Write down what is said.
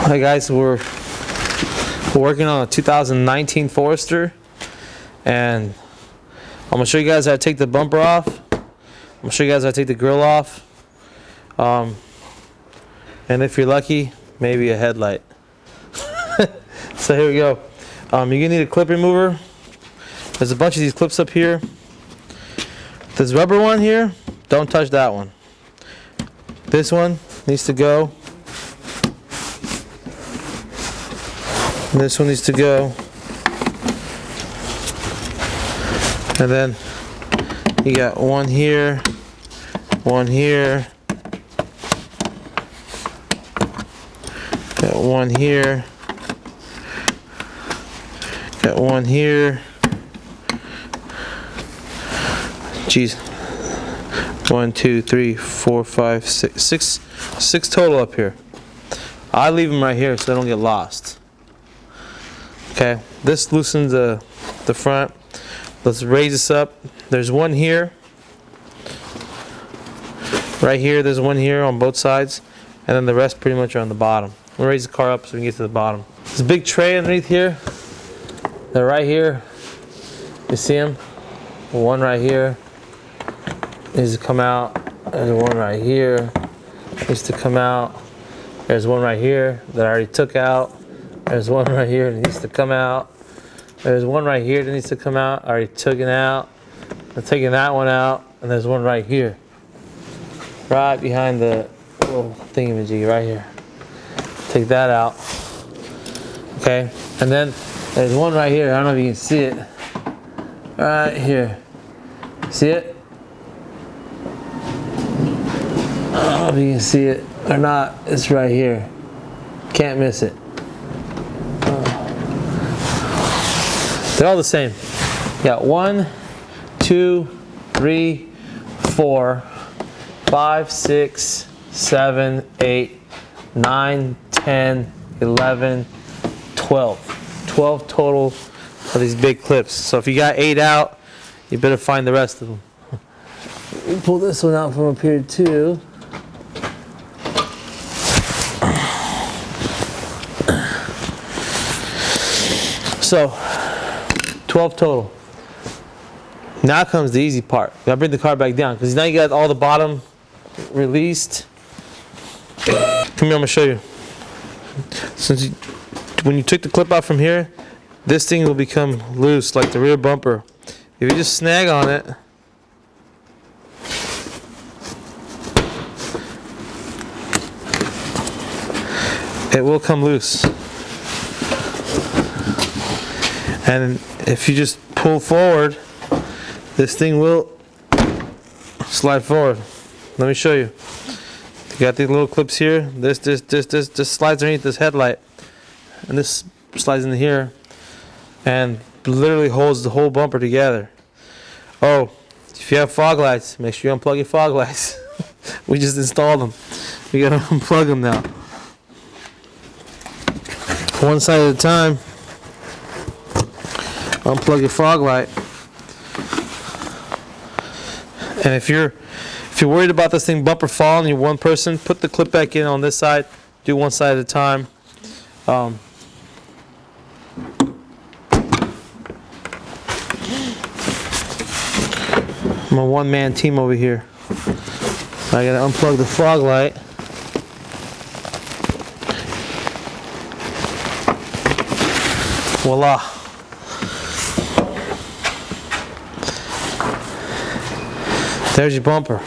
Hi guys, we're working on a 2019 Forester, and I'm gonna show you guys how to take the bumper off. I'm gonna show you guys how to take the grill off, and if you're lucky, maybe a headlight. So here we go. You're gonna need a clip remover. There's a bunch of these clips up here. This rubber one here, don't touch that one. This one needs to go. This one needs to go. And then you got one here, one here, got one here, got one here. Jeez. 1, 2, 3, 4, 5, 6, 6 total up here. I leave them right here so they don't get lost. Okay, this loosens the front. Let's raise this up. There's one here, right here. There's one here on both sides, and then the rest pretty much are on the bottom. We'll raise the car up so we can get to the bottom. There's a big tray underneath here. They're right here. You see them? One right here needs to come out. There's one right here needs to come out. There's one right here that I already took out. There's one right here that needs to come out. There's one right here that needs to come out. I already took it out. I'm taking that one out. And there's one right here. Right behind the little thingamajig right here. Take that out. Okay. And then there's one right here. I don't know if you can see it. Right here. See it? I don't know if you can see it or not. It's right here. Can't miss it. They're all the same. You got 1, 2, 3, 4, 5, 6, 7, 8, 9, 10, 11, 12. 12 total of these big clips. So if you got 8 out, you better find the rest of them. We'll pull this one out from up here too. So 12 total. Now comes the easy part. You gotta bring the car back down because now you got all the bottom released. Come here, I'm gonna show you. When you took the clip out from here, this thing will become loose like the rear bumper. If you just snag on it, it will come loose. And if you just pull forward, this thing will slide forward. Let me show you. You got these little clips here. This slides underneath this headlight. And this slides into here. And literally holds the whole bumper together. Oh, if you have fog lights, make sure you unplug your fog lights. We just installed them. We gotta unplug them now. One side at a time. Unplug your fog light. And if you're worried about this thing bumper falling, you're one person, put the clip back in on this side. Do one side at a time. I'm a one-man team over here. I gotta unplug the fog light. Voila. There's your bumper.